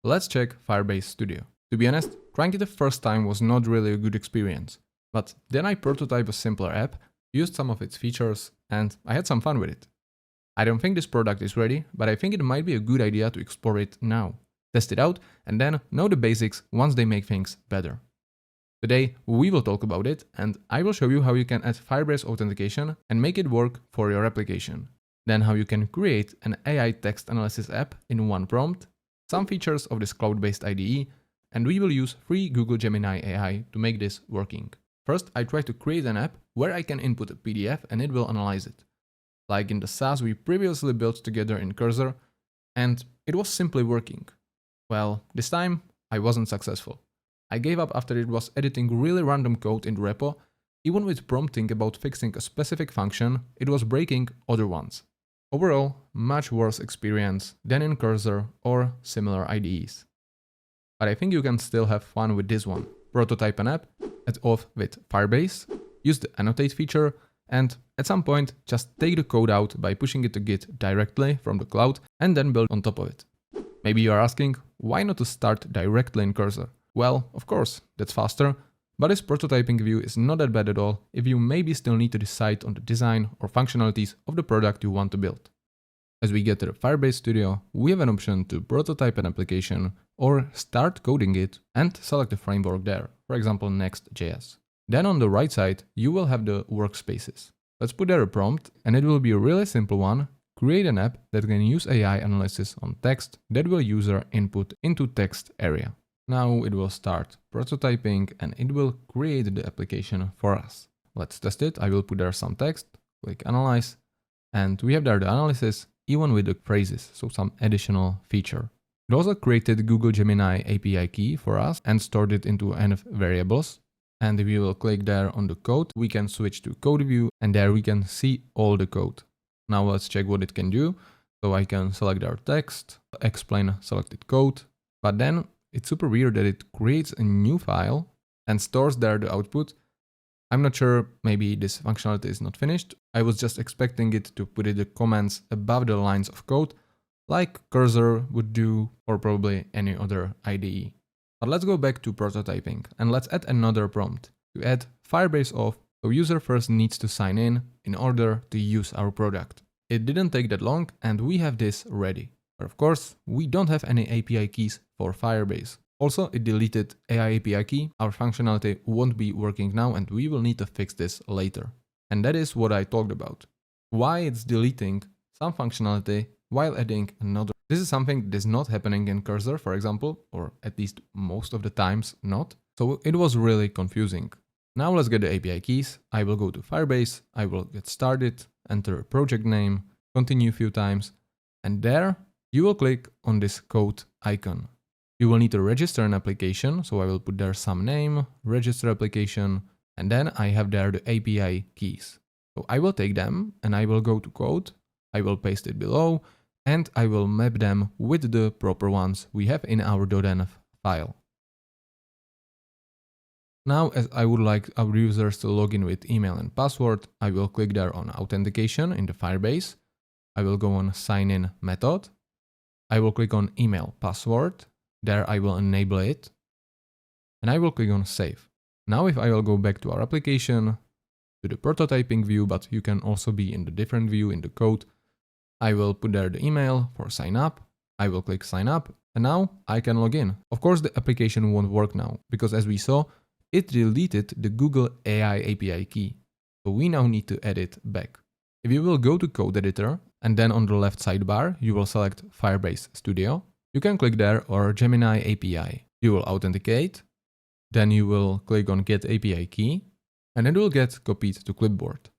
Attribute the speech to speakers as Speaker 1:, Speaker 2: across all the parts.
Speaker 1: let's check Firebase Studio. To be honest, trying it the first time was not really a good experience. But then I prototyped a simpler app, used some of its features, and I had some fun with it. I don't think this product is ready, but I think it might be a good idea to explore it now. Test it out, and then know the basics once they make things better. Today, we will talk about it, and I will show you how you can add Firebase authentication and make it work for your application. Then how you can create an AI text analysis app in one prompt, some features of this cloud-based IDE, and we will use free Google Gemini AI to make this working. First, I try to create an app where I can input a PDF and it will analyze it. Like in the SaaS we previously built together in Cursor, and it was simply working. Well, this time I wasn't successful. I gave up after it was editing really random code in the repo. Even with prompting about fixing a specific function, it was breaking other ones. Overall, much worse experience than in Cursor or similar IDEs. But I think you can still have fun with this one. Prototype an app, add auth with Firebase, use the annotate feature, and at some point just take the code out by pushing it to Git directly from the cloud and then build on top of it. Maybe you are asking, why not to start directly in Cursor? Well, of course, that's faster, but this prototyping view is not that bad at all if you maybe still need to decide on the design or functionalities of the product you want to build. As we get to the Firebase Studio, we have an option to prototype an application or start coding it and select the framework there, for example NextJs. Then on the right side, you will have the workspaces. Let's put there a prompt, and it will be a really simple one. Create an app that can use AI analysis on text that will user input into text area. Now it will start prototyping and it will create the application for us. Let's test it. I will put there some text, click analyze, and we have there the analysis, even with the phrases, so some additional feature. It also created Google Gemini API key for us and stored it into env variables. And if you will click there on the code, we can switch to code view and there we can see all the code. Now let's check what it can do. So I can select our text, explain selected code, but then it's super weird that it creates a new file and stores there the output. I'm not sure, maybe this functionality is not finished. I was just expecting it to put in the comments above the lines of code, like Cursor would do, or probably any other IDE. But let's go back to prototyping and let's add another prompt. To add Firebase Auth, so user first needs to sign in order to use our product. It didn't take that long and we have this ready. But of course, we don't have any API keys for Firebase. Also, it deleted AI API key. Our functionality won't be working now and we will need to fix this later. And that is what I talked about. Why it's deleting some functionality while adding another. This is something that is not happening in Cursor, for example, or at least most of the times not. So it was really confusing. Now let's get the API keys. I will go to Firebase, I will get started, enter a project name, continue a few times, and there you will click on this code icon. You will need to register an application, so I will put there some name, register application, and then I have there the API keys. So I will take them and I will go to code, I will paste it below, and I will map them with the proper ones we have in our .env file. Now, as I would like our users to log in with email and password, I will click there on authentication in the Firebase. I will go on sign in method. I will click on email password. There I will enable it. And I will click on save. Now if I will go back to our application, to the prototyping view, but you can also be in the different view in the code, I will put there the email for sign up. I will click sign up and now I can log in. Of course, the application won't work now because as we saw, it deleted the Google AI API key. So we now need to add it back. If you will go to code editor and then on the left sidebar, you will select Firebase Studio. You can click there or Gemini API. You will authenticate. Then you will click on get API key and it will get copied to clipboard.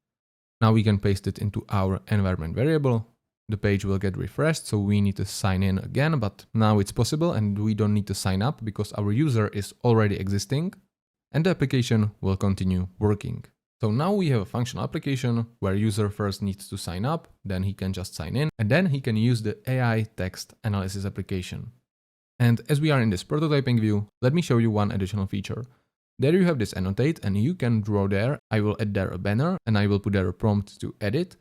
Speaker 1: Now we can paste it into our environment variable. The page will get refreshed, so we need to sign in again, but now it's possible and we don't need to sign up because our user is already existing and the application will continue working. So now we have a functional application where user first needs to sign up, then he can just sign in and then he can use the AI text analysis application. And as we are in this prototyping view, let me show you one additional feature. There you have this annotate and you can draw there. I will add there a banner and I will put there a prompt to edit.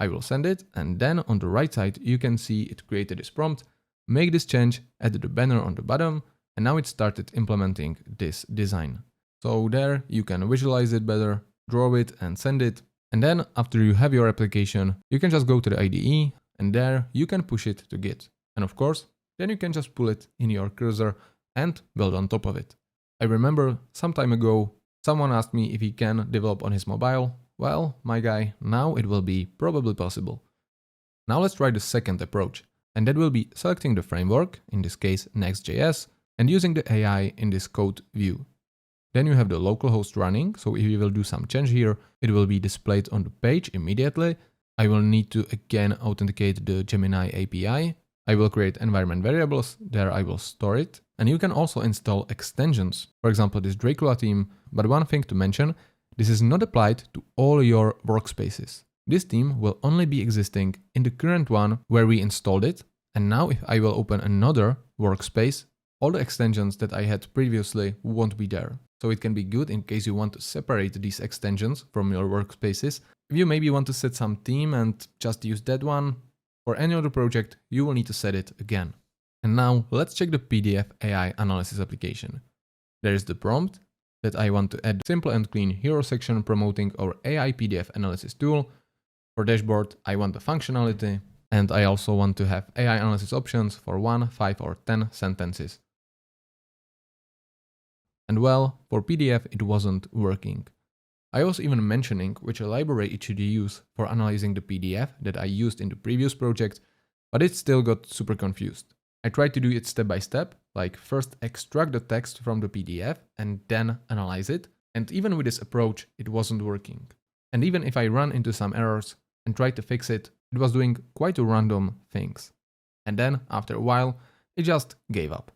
Speaker 1: I will send it and then on the right side you can see it created this prompt make this change, add the banner on the bottom, and now it started implementing this design. So there you can visualize it better, draw it and send it. And then after you have your application, you can just go to the IDE and there you can push it to Git. And of course, then you can just pull it in your cursor and build on top of it. I remember some time ago, someone asked me if he can develop on his mobile. Well, my guy, now it will be probably possible. Now let's try the second approach, and that will be selecting the framework, in this case NextJs, and using the AI in this code view. Then you have the localhost running, so if you will do some change here, it will be displayed on the page immediately. I will need to again authenticate the Gemini API. I will create environment variables, there I will store it. And you can also install extensions, for example this Dracula theme, but one thing to mention, this is not applied to all your workspaces. This theme will only be existing in the current one where we installed it, and now if I will open another workspace, all the extensions that I had previously won't be there. So it can be good in case you want to separate these extensions from your workspaces. If you maybe want to set some theme and just use that one, for any other project, you will need to set it again. And now let's check the PDF AI analysis application. There is the prompt that I want to add simple and clean hero section promoting our AI PDF analysis tool. For dashboard, I want the functionality, and I also want to have AI analysis options for 1, 5 or 10 sentences. And well, for PDF it wasn't working. I was even mentioning which library it should use for analyzing the PDF that I used in the previous project, but it still got super confused. I tried to do it step by step, like first extract the text from the PDF and then analyze it, and even with this approach it wasn't working. And even if I ran into some errors and tried to fix it, it was doing quite a random things. And then, after a while, it just gave up.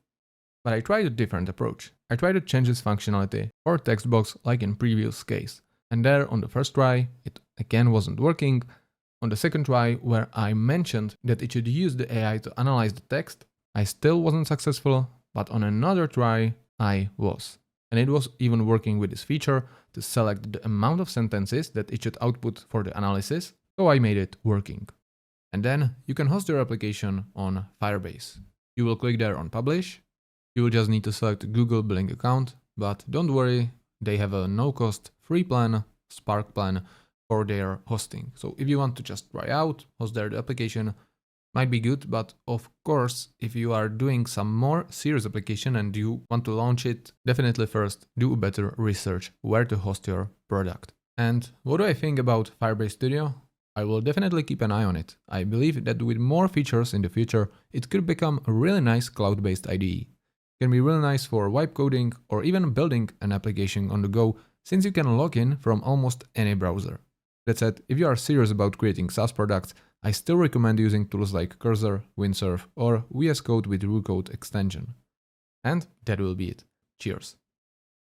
Speaker 1: But I tried a different approach. I tried to change this functionality for text box like in previous case. And there on the first try, it again wasn't working. On the second try, where I mentioned that it should use the AI to analyze the text, I still wasn't successful, but on another try, I was. And it was even working with this feature to select the amount of sentences that it should output for the analysis, so I made it working. And then you can host your application on Firebase. You will click there on Publish. You will just need to select a Google billing account, but don't worry, they have a no-cost free plan, Spark plan, for their hosting. So if you want to just try out, host there the application, might be good, but of course, if you are doing some more serious application and you want to launch it, definitely first do better research where to host your product. And what do I think about Firebase Studio? I will definitely keep an eye on it. I believe that with more features in the future, it could become a really nice cloud-based IDE. It can be really nice for vibe coding or even building an application on the go, since you can log in from almost any browser. That said, if you are serious about creating SaaS products, I still recommend using tools like Cursor, Windsurf or VS Code with RuCode extension. And that will be it. Cheers!